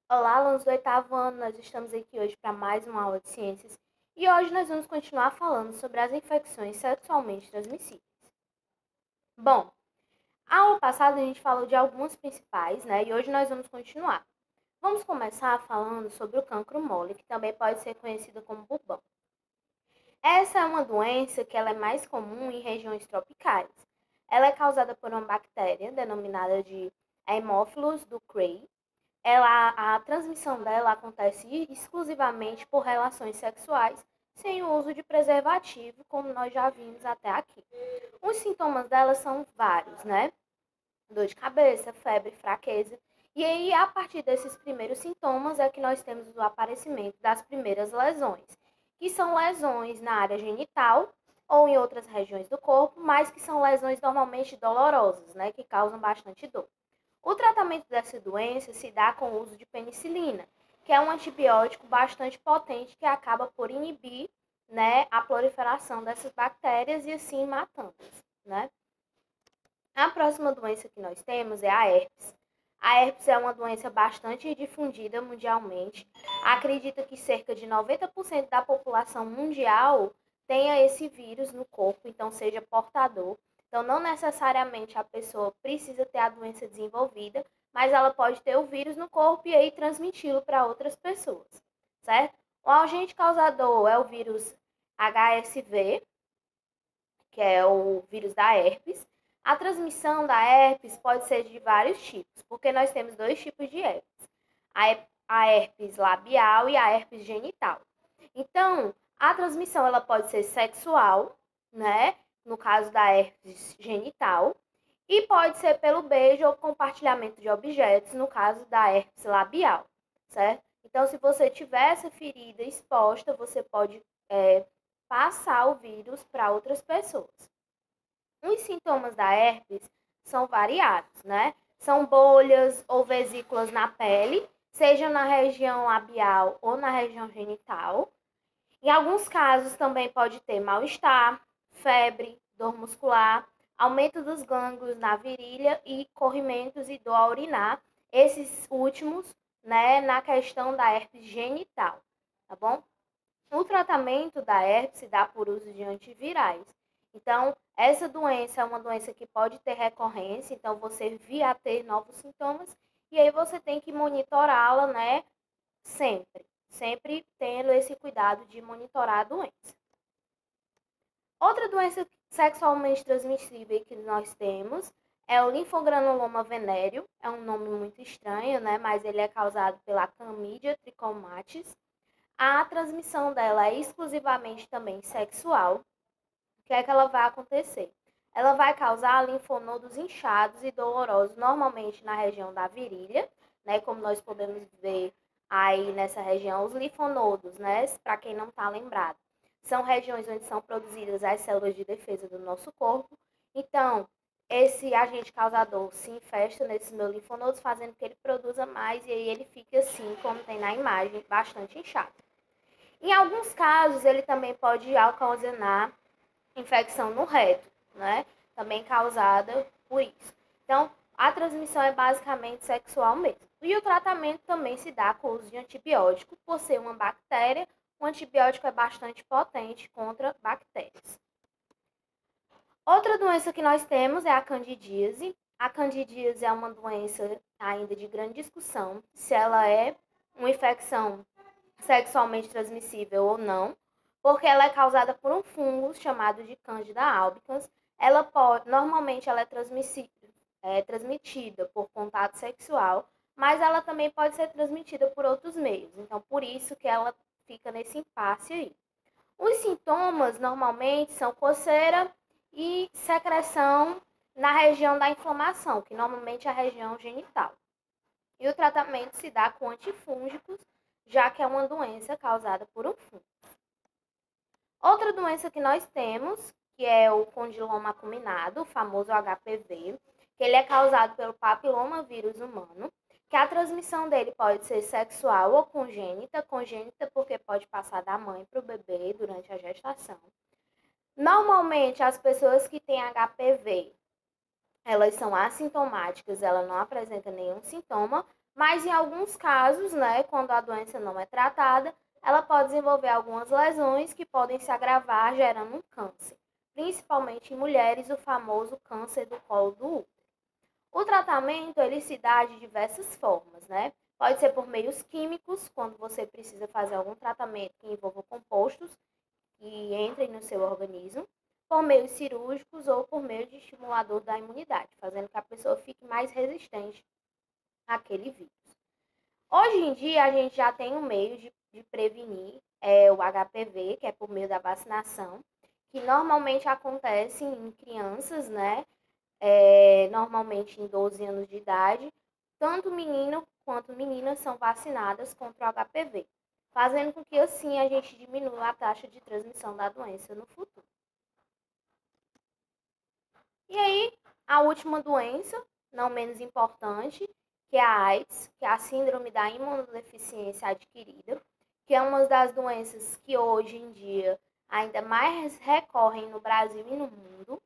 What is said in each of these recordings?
Olá, alunos do oitavo ano, nós estamos aqui hoje para mais uma aula de ciências e hoje nós vamos continuar falando sobre as infecções sexualmente transmissíveis. Bom, a aula passada a gente falou de algumas principais, né? E hoje nós vamos continuar. Vamos começar falando sobre o cancro mole, que também pode ser conhecido como bubão. Essa é uma doença que ela é mais comum em regiões tropicais. Ela é causada por uma bactéria denominada de Haemophilus ducreyi. A transmissão dela acontece exclusivamente por relações sexuais, sem o uso de preservativo, como nós já vimos até aqui. Os sintomas dela são vários, né? Dor de cabeça, febre, fraqueza. E aí, a partir desses primeiros sintomas, é que nós temos o aparecimento das primeiras lesões, que são lesões na área genital ou em outras regiões do corpo, mas que são lesões normalmente dolorosas, né? Que causam bastante dor. O tratamento dessa doença se dá com o uso de penicilina, que é um antibiótico bastante potente que acaba por inibir, né, a proliferação dessas bactérias e assim matando-as, né? A próxima doença que nós temos é a herpes. A herpes é uma doença bastante difundida mundialmente. Acredita que cerca de 90% da população mundial tenha esse vírus no corpo, então seja portador. Então, não necessariamente a pessoa precisa ter a doença desenvolvida, mas ela pode ter o vírus no corpo e aí transmiti-lo para outras pessoas, certo? O agente causador é o vírus HSV, que é o vírus da herpes. A transmissão da herpes pode ser de vários tipos, porque nós temos dois tipos de herpes: a herpes labial e a herpes genital. Então, a transmissão ela pode ser sexual, né? No caso da herpes genital, e pode ser pelo beijo ou compartilhamento de objetos, no caso da herpes labial, certo? Então, se você tiver essa ferida exposta, você pode passar o vírus para outras pessoas. Os sintomas da herpes são variados, né? São bolhas ou vesículas na pele, seja na região labial ou na região genital. Em alguns casos também pode ter mal-estar, febre, dor muscular, aumento dos gânglios na virilha e corrimentos e dor a urinar. Esses últimos, né, na questão da herpes genital, tá bom? O tratamento da herpes se dá por uso de antivirais. Então, essa doença é uma doença que pode ter recorrência, então você vir a ter novos sintomas e aí você tem que monitorá-la, né, sempre tendo esse cuidado de monitorar a doença. Outra doença sexualmente transmissível que nós temos é o linfogranuloma venéreo. É um nome muito estranho, né, mas ele é causado pela Chlamydia trachomatis. A transmissão dela é exclusivamente também sexual. O que é que ela vai acontecer? Ela vai causar linfonodos inchados e dolorosos, normalmente na região da virilha, né? Como nós podemos ver aí nessa região, os linfonodos, né? Para quem não está lembrado, são regiões onde são produzidas as células de defesa do nosso corpo. Então, esse agente causador se infesta nesses meus linfonodos, fazendo que ele produza mais e aí ele fica assim, como tem na imagem, bastante inchado. Em alguns casos, ele também pode ocasionar infecção no reto, né? Também causada por isso. Então, a transmissão é basicamente sexual mesmo. E o tratamento também se dá com o uso de antibiótico, por ser uma bactéria, o antibiótico é bastante potente contra bactérias. Outra doença que nós temos é a candidíase. A candidíase é uma doença ainda de grande discussão, se ela é uma infecção sexualmente transmissível ou não, porque ela é causada por um fungo chamado de Candida albicans. Normalmente ela é transmitida por contato sexual, mas ela também pode ser transmitida por outros meios. Então, por isso que ela fica nesse impasse aí. Os sintomas normalmente são coceira e secreção na região da inflamação, que normalmente é a região genital. E o tratamento se dá com antifúngicos, já que é uma doença causada por um fungo. Outra doença que nós temos, que é o condiloma acuminado, o famoso HPV, que ele é causado pelo papilomavírus humano, que a transmissão dele pode ser sexual ou congênita porque pode passar da mãe para o bebê durante a gestação. Normalmente, as pessoas que têm HPV, elas são assintomáticas, ela não apresenta nenhum sintoma, Mas em alguns casos, né, quando a doença não é tratada, ela pode desenvolver algumas lesões que podem se agravar, gerando um câncer, principalmente em mulheres, o famoso câncer do colo do útero. O tratamento, ele se dá de diversas formas, né? Pode ser por meios químicos, quando você precisa fazer algum tratamento que envolva compostos que entrem no seu organismo, por meios cirúrgicos ou por meio de estimulador da imunidade, fazendo que a pessoa fique mais resistente àquele vírus. Hoje em dia, a gente já tem um meio de prevenir o HPV, que é por meio da vacinação, que normalmente acontece em crianças, né? Normalmente em 12 anos de idade. Tanto menino quanto menina são vacinadas contra o HPV, fazendo com que assim a gente diminua a taxa de transmissão da doença no futuro. E aí, a última doença, não menos importante, que é a AIDS, que é a síndrome da imunodeficiência adquirida, que é uma das doenças que hoje em dia ainda mais recorrem no Brasil e no mundo.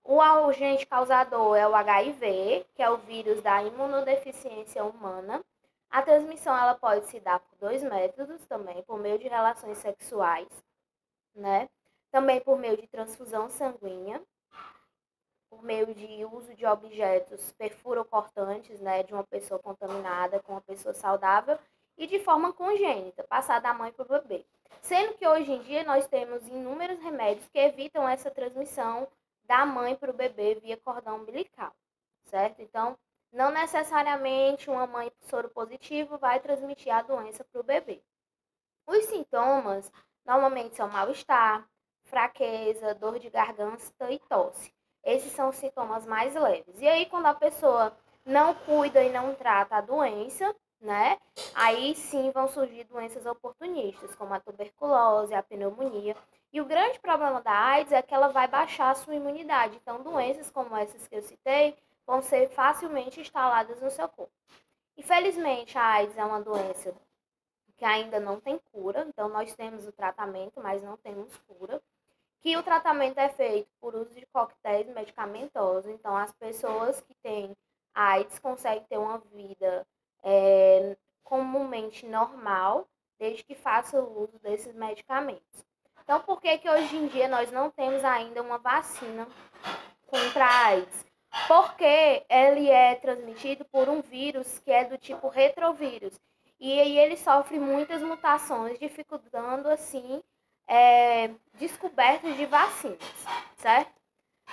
O agente causador é o HIV, que é o vírus da imunodeficiência humana. A transmissão ela pode se dar por dois métodos também, por meio de relações sexuais, né? Também por meio de transfusão sanguínea, por meio de uso de objetos perfurocortantes, né, de uma pessoa contaminada com uma pessoa saudável e de forma congênita, passar da mãe para o bebê. Sendo que hoje em dia nós temos inúmeros remédios que evitam essa transmissão da mãe para o bebê via cordão umbilical, certo? Então, não necessariamente uma mãe soropositiva vai transmitir a doença para o bebê. Os sintomas normalmente são mal-estar, fraqueza, dor de garganta e tosse. Esses são os sintomas mais leves. E aí, quando a pessoa não cuida e não trata a doença, né? Aí sim vão surgir doenças oportunistas, como a tuberculose, a pneumonia. E o grande problema da AIDS é que ela vai baixar a sua imunidade. Então, doenças como essas que eu citei vão ser facilmente instaladas no seu corpo. Infelizmente, a AIDS é uma doença que ainda não tem cura, então nós temos o tratamento, mas não temos cura. Que o tratamento é feito por uso de coquetéis medicamentosos, então as pessoas que têm AIDS conseguem ter uma vida comumente normal, desde que façam o uso desses medicamentos. Então, por que que hoje em dia nós não temos ainda uma vacina contra a AIDS? Porque ele é transmitido por um vírus que é do tipo retrovírus. E aí ele sofre muitas mutações, dificultando, assim, descobertas de vacinas, certo?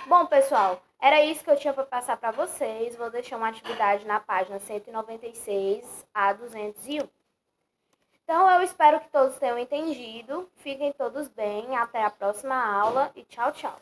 Bom, pessoal, era isso que eu tinha para passar para vocês. Vou deixar uma atividade na página 196 a 201. Então, eu espero que todos tenham entendido. Fiquem todos bem. Até a próxima aula e tchau, tchau.